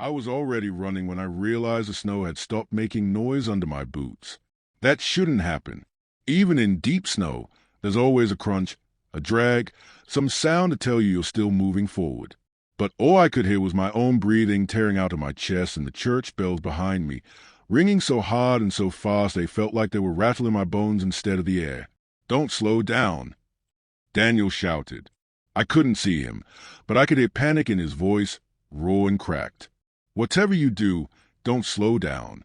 I was already running when I realized the snow had stopped making noise under my boots. That shouldn't happen. Even in deep snow, there's always a crunch, a drag, some sound to tell you you're still moving forward. But all I could hear was my own breathing tearing out of my chest and the church bells behind me, ringing so hard and so fast they felt like they were rattling my bones instead of the air. "Don't slow down," Daniel shouted. I couldn't see him, but I could hear panic in his voice, raw and cracked. "Whatever you do, don't slow down."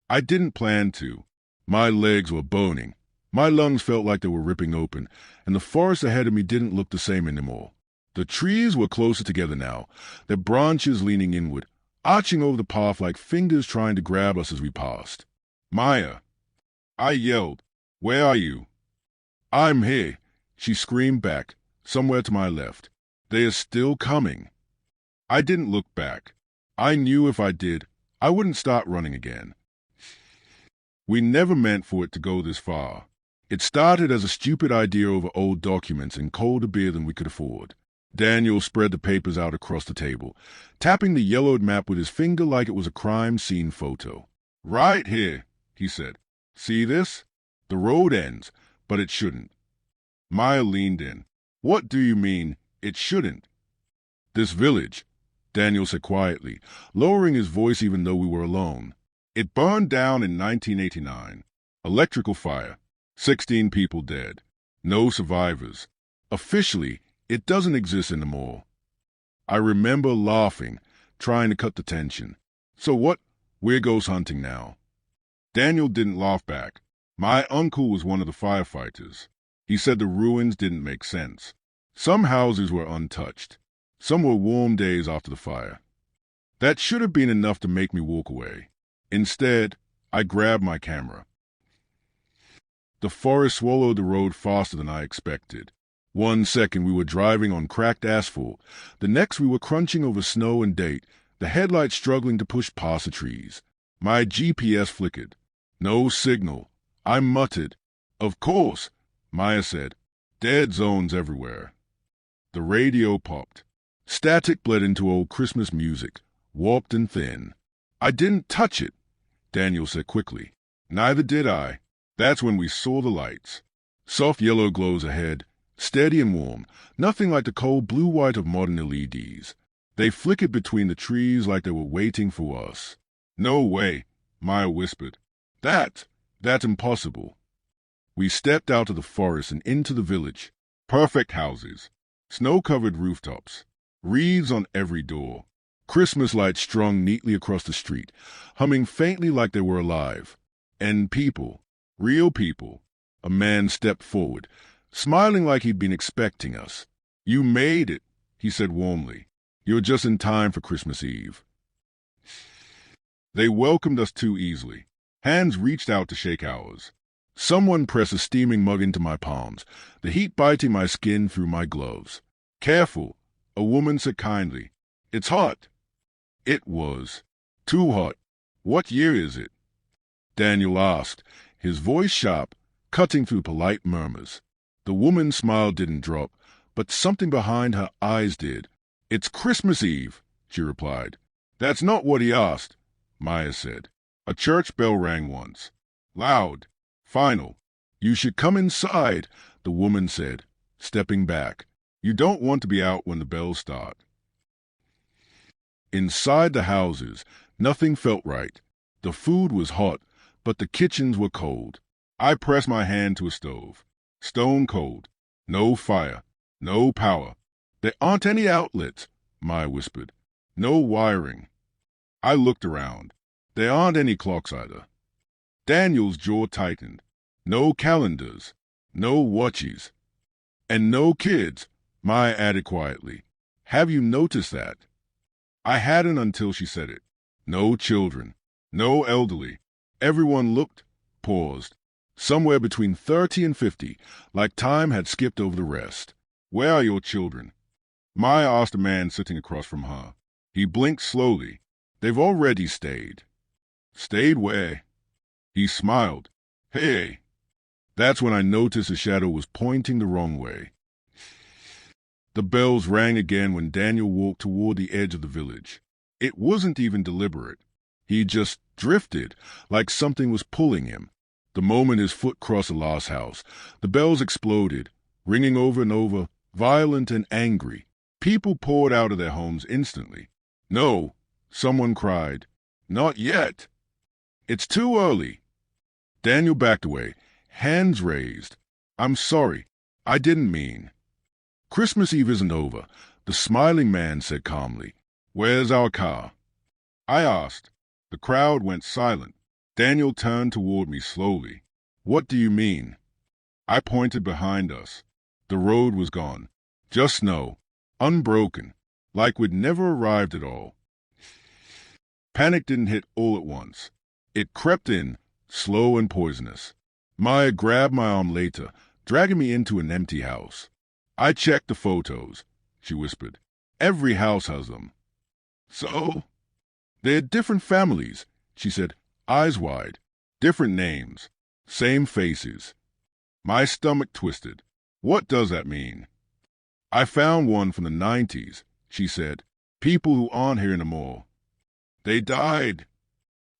I didn't plan to. My legs were boning. My lungs felt like they were ripping open, and the forest ahead of me didn't look the same anymore. The trees were closer together now, their branches leaning inward, arching over the path like fingers trying to grab us as we passed. "Maya!" I yelled. "Where are you?" "I'm here," she screamed back, somewhere to my left. "They are still coming." I didn't look back. I knew if I did, I wouldn't start running again. We never meant for it to go this far. It started as a stupid idea over old documents and colder beer than we could afford. Daniel spread the papers out across the table, tapping the yellowed map with his finger like it was a crime scene photo. "Right here," he said. "See this? The road ends, but it shouldn't." Maya leaned in. "What do you mean, it shouldn't?" "This village," Daniel said quietly, lowering his voice even though we were alone. "It burned down in 1989. Electrical fire. 16 people dead. No survivors. Officially, it doesn't exist anymore." I remember laughing, trying to cut the tension. "So what? We're ghost hunting now." Daniel didn't laugh back. My uncle was one of the firefighters. He said the ruins didn't make sense. Some houses were untouched. Some were warm days after the fire. That should have been enough to make me walk away. Instead, I grabbed my camera. The forest swallowed the road faster than I expected. 1 second we were driving on cracked asphalt. The next we were crunching over snow and date, the headlights struggling to push past the trees. My GPS flickered. No signal. I muttered. "Of course," Maya said. "Dead zones everywhere." The radio popped. Static bled into old Christmas music, warped and thin. "I didn't touch it," Daniel said quickly. "Neither did I." That's when we saw the lights. Soft yellow glows ahead, steady and warm, nothing like the cold blue-white of modern LEDs. They flickered between the trees like they were waiting for us. "No way," Maya whispered. That's impossible." We stepped out of the forest and into the village. Perfect houses. Snow-covered rooftops. Wreaths on every door. Christmas lights strung neatly across the street, humming faintly like they were alive. And people. Real people. A man stepped forward, smiling like he'd been expecting us. "You made it," he said warmly. "You're just in time for Christmas Eve." They welcomed us too easily. Hands reached out to shake ours. Someone pressed a steaming mug into my palms, the heat biting my skin through my gloves. "Careful," a woman said kindly. "It's hot." It was. Too hot. "What year is it?" Daniel asked, his voice sharp, cutting through polite murmurs. The woman's smile didn't drop, but something behind her eyes did. "It's Christmas Eve," she replied. "That's not what he asked," Maya said. "A church bell rang once. Loud. Final. You should come inside," the woman said, stepping back. "You don't want to be out when the bells start." Inside the houses, nothing felt right. The food was hot, but the kitchens were cold. I pressed my hand to a stove. Stone cold. No fire. No power. "There aren't any outlets," Maya whispered. "No wiring." I looked around. There aren't any clocks either. Daniel's jaw tightened. No calendars. No watches. "And no kids," Maya added quietly. "Have you noticed that?" I hadn't until she said it. No children. No elderly. Everyone looked, paused. Somewhere between 30 and 50, like time had skipped over the rest. "Where are your children?" Maya asked a man sitting across from her. He blinked slowly. "They've already stayed." "Stayed where?" He smiled. "Hey." That's when I noticed the shadow was pointing the wrong way. The bells rang again when Daniel walked toward the edge of the village. It wasn't even deliberate. He just drifted, like something was pulling him. The moment his foot crossed the last house, the bells exploded, ringing over and over, violent and angry. People poured out of their homes instantly. "No," someone cried. "Not yet. It's too early." Daniel backed away, hands raised. "I'm sorry. I didn't mean." "Christmas Eve isn't over," the smiling man said calmly. "Where's our car?" I asked. The crowd went silent. Daniel turned toward me slowly. "What do you mean?" I pointed behind us. The road was gone. Just snow. Unbroken. Like we'd never arrived at all. Panic didn't hit all at once. It crept in, slow and poisonous. Maya grabbed my arm later, dragging me into an empty house. "I checked the photos," she whispered. "Every house has them." "So?" "They're different families," she said, eyes wide. "Different names. Same faces." My stomach twisted. What does that mean? "I found one from the 90s, she said. "People who aren't here anymore." "They died."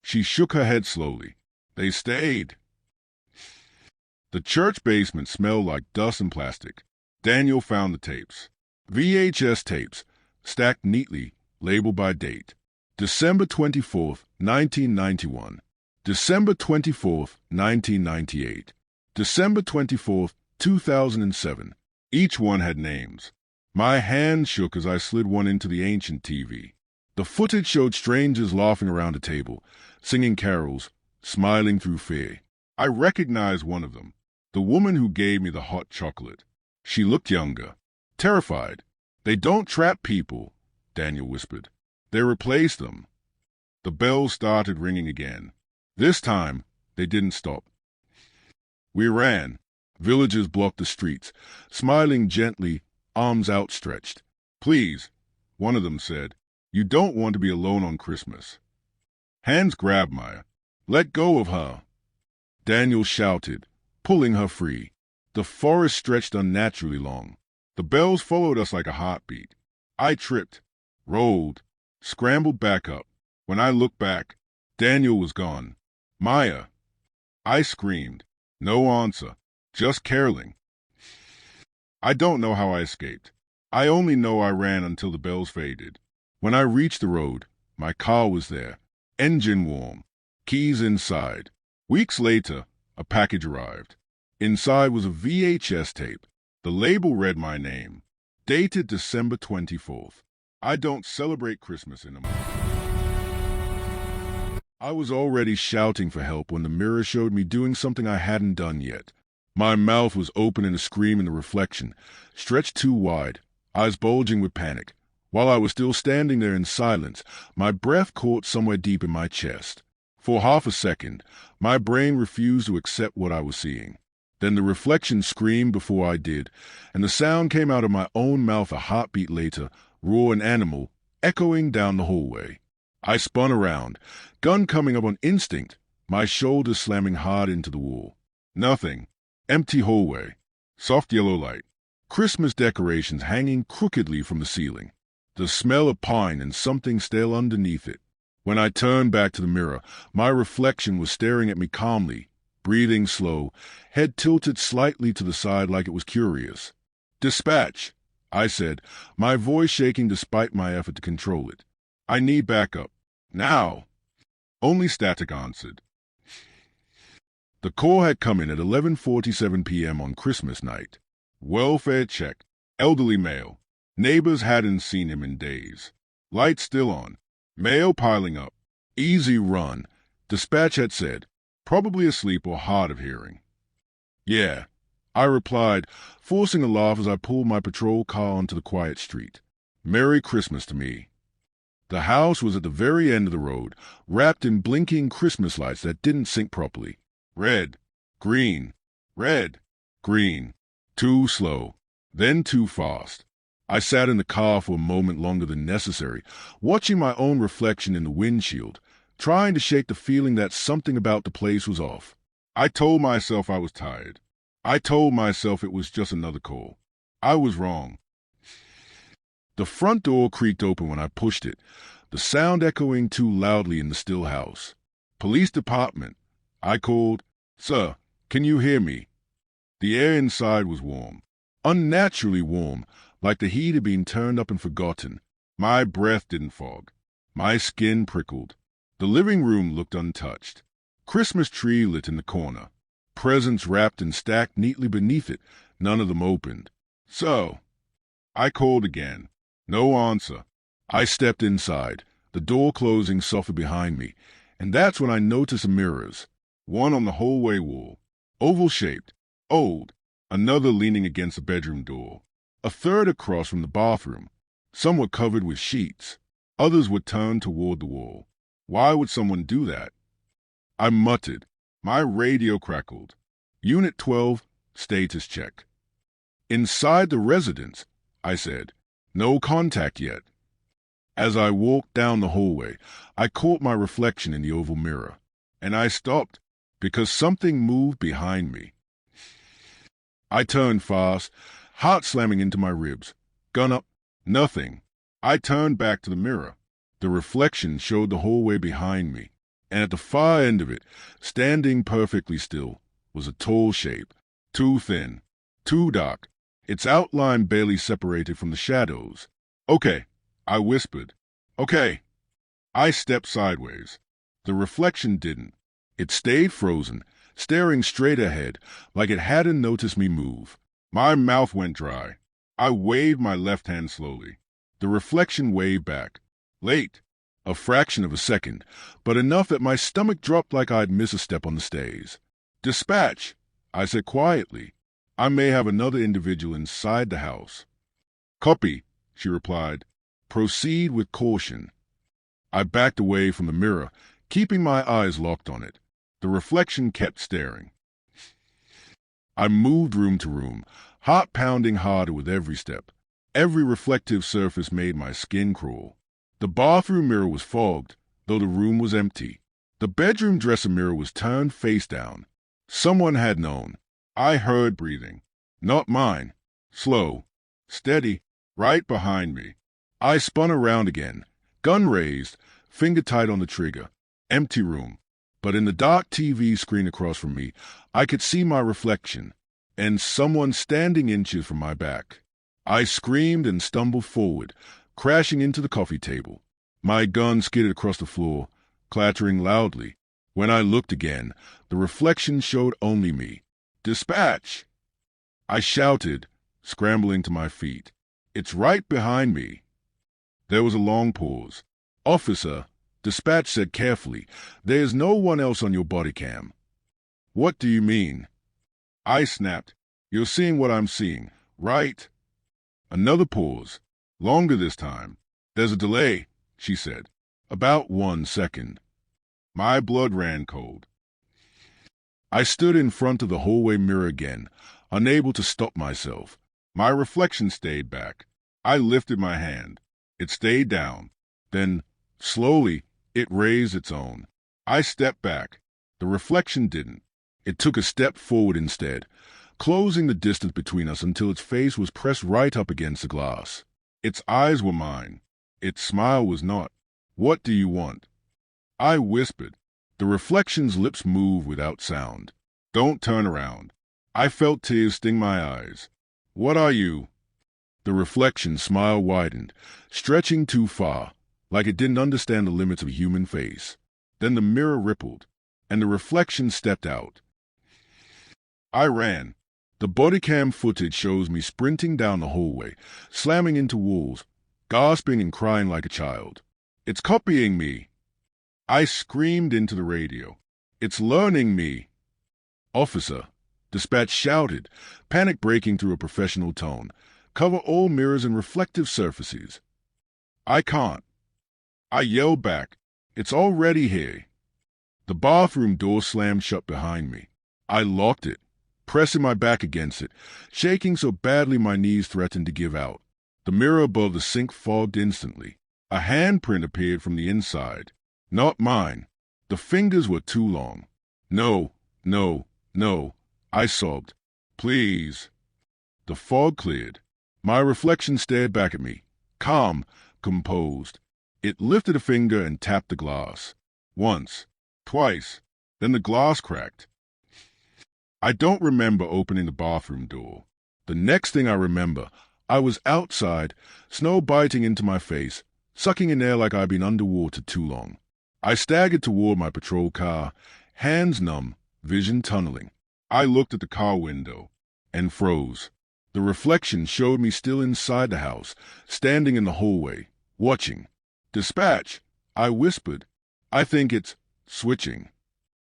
She shook her head slowly. "They stayed." The church basement smelled like dust and plastic. Daniel found the tapes. VHS tapes, stacked neatly, labeled by date. December 24th, 1991. December 24th, 1998. December 24th, 2007. Each one had names. My hand shook as I slid one into the ancient TV. The footage showed strangers laughing around a table, singing carols, smiling through fear. I recognized one of them, the woman who gave me the hot chocolate. She looked younger, terrified. "They don't trap people," Daniel whispered. "They replace them." The bells started ringing again. This time, they didn't stop. We ran. Villagers blocked the streets, smiling gently, arms outstretched. "Please," one of them said, "you don't want to be alone on Christmas." Hands grabbed Maya. "Let go of her." Daniel shouted, pulling her free. The forest stretched unnaturally long. The bells followed us like a heartbeat. I tripped, rolled, scrambled back up. When I looked back, Daniel was gone. "Maya!" I screamed. No answer, just caroling. I don't know how I escaped. I only know I ran until the bells faded. When I reached the road, my car was there, engine warm, keys inside. Weeks later, a package arrived. Inside was a VHS tape. The label read my name, dated December 24th. I don't celebrate Christmas anymore. I was already shouting for help when the mirror showed me doing something I hadn't done yet. My mouth was open in a scream in the reflection, stretched too wide, eyes bulging with panic. While I was still standing there in silence, my breath caught somewhere deep in my chest. For half a second, my brain refused to accept what I was seeing. Then the reflection screamed before I did, and the sound came out of my own mouth a heartbeat later, raw and animal, echoing down the hallway. I spun around, gun coming up on instinct, my shoulders slamming hard into the wall. Nothing. Empty hallway. Soft yellow light. Christmas decorations hanging crookedly from the ceiling. The smell of pine and something stale underneath it. When I turned back to the mirror, my reflection was staring at me calmly, breathing slow, head tilted slightly to the side like it was curious. "Dispatch," I said, my voice shaking despite my effort to control it. "I need backup. Now." Only static answered. The call had come in at 11:47 p.m. on Christmas night. Welfare check. Elderly male. Neighbors hadn't seen him in days. Lights still on. Mail piling up. Easy run. Dispatch had said. Probably asleep or hard of hearing. "Yeah," I replied, forcing a laugh as I pulled my patrol car onto the quiet street. Merry Christmas to me. The house was at the very end of the road, wrapped in blinking Christmas lights that didn't sync properly. Red, green, red, green. Too slow, then too fast. I sat in the car for a moment longer than necessary, watching my own reflection in the windshield, trying to shake the feeling that something about the place was off. I told myself I was tired. I told myself it was just another call. I was wrong. The front door creaked open when I pushed it. the sound echoing too loudly in the still house. "Police department," I called. "Sir, can you hear me?" The air inside was warm, unnaturally warm, like the heat had been turned up and forgotten. My breath didn't fog. My skin prickled. The living room looked untouched. Christmas tree lit in the corner. Presents wrapped and stacked neatly beneath it, none of them opened. "So," I called again. No answer. I stepped inside, the door closing softly behind me, and that's when I noticed mirrors. One on the hallway wall, oval-shaped, old, another leaning against the bedroom door, a third across from the bathroom. Some were covered with sheets. Others were turned toward the wall. Why would someone do that? I muttered. My radio crackled. "Unit 12, status check." "Inside the residence," I said. "No contact yet." As I walked down the hallway, I caught my reflection in the oval mirror, and I stopped because something moved behind me. I turned fast, heart slamming into my ribs. Gun up. Nothing. I turned back to the mirror. The reflection showed the hallway behind me, and at the far end of it, standing perfectly still, was a tall shape, too thin, too dark, its outline barely separated from the shadows. "Okay," I whispered. "Okay." I stepped sideways. The reflection didn't. It stayed frozen, staring straight ahead, like it hadn't noticed me move. My mouth went dry. I waved my left hand slowly. The reflection waved back. Late. A fraction of a second, but enough that my stomach dropped like I'd missed a step on the stairs. "Dispatch," I said quietly. "I may have another individual inside the house." "Copy," she replied. "Proceed with caution." I backed away from the mirror, keeping my eyes locked on it. The reflection kept staring. I moved room to room, heart pounding harder with every step. Every reflective surface made my skin crawl. The bathroom mirror was fogged, though the room was empty. The bedroom dresser mirror was turned face down. Someone had known. I heard breathing. Not mine. Slow. Steady. Right behind me. I spun around again. Gun raised. Finger tight on the trigger. Empty room. But in the dark TV screen across from me, I could see my reflection, and someone standing inches from my back. I screamed and stumbled forward, crashing into the coffee table. My gun skidded across the floor, clattering loudly. When I looked again, the reflection showed only me. "Dispatch!" I shouted, scrambling to my feet. "It's right behind me." There was a long pause. "Officer," Dispatch said carefully, "there is no one else on your body cam." "What do you mean?" I snapped. "You're seeing what I'm seeing, right?" Another pause. Longer this time. "There's a delay," she said. "About 1 second." My blood ran cold. I stood in front of the hallway mirror again, unable to stop myself. My reflection stayed back. I lifted my hand. It stayed down. Then, slowly, it raised its own. I stepped back. The reflection didn't. It took a step forward instead, closing the distance between us until its face was pressed right up against the glass. Its eyes were mine. Its smile was not. "What do you want?" I whispered. The reflection's lips moved without sound. "Don't turn around." I felt tears sting my eyes. "What are you?" The reflection's smile widened, stretching too far, like it didn't understand the limits of a human face. Then the mirror rippled, and the reflection stepped out. I ran. The body cam footage shows me sprinting down the hallway, slamming into walls, gasping and crying like a child. "It's copying me!" I screamed into the radio. "It's learning me!" "Officer," Dispatch shouted, panic breaking through a professional tone, "cover all mirrors and reflective surfaces." "I can't." I yelled back, "It's already here." The bathroom door slammed shut behind me. I locked it, pressing my back against it, shaking so badly my knees threatened to give out. The mirror above the sink fogged instantly. A handprint appeared from the inside. Not mine. The fingers were too long. "No, no, no," I sobbed. "Please." The fog cleared. My reflection stared back at me, calm, composed. It lifted a finger and tapped the glass. Once, twice, then the glass cracked. I don't remember opening the bathroom door. The next thing I remember, I was outside, snow biting into my face, sucking in air like I'd been underwater too long. I staggered toward my patrol car, hands numb, vision tunneling. I looked at the car window and froze. The reflection showed me still inside the house, standing in the hallway, watching. "Dispatch," I whispered. "I think it's switching."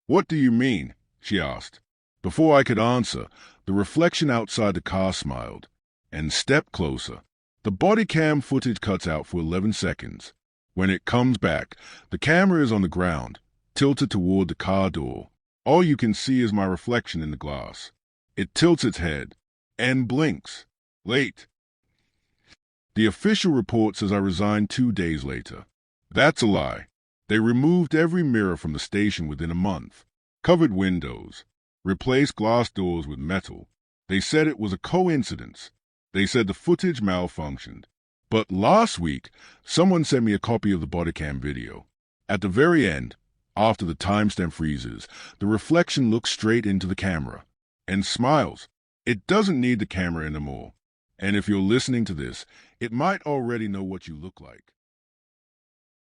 "What do you mean?" she asked. Before I could answer, the reflection outside the car smiled and stepped closer. The body cam footage cuts out for 11 seconds. When it comes back, the camera is on the ground, tilted toward the car door. All you can see is my reflection in the glass. It tilts its head and blinks. Late. The official report says I resigned 2 days later. That's a lie. They removed every mirror from the station within a month, covered windows, replaced glass doors with metal. They said it was a coincidence. They said the footage malfunctioned. But last week, someone sent me a copy of the bodycam video. At the very end, after the timestamp freezes, the reflection looks straight into the camera and smiles. It doesn't need the camera anymore. And if you're listening to this, it might already know what you look like.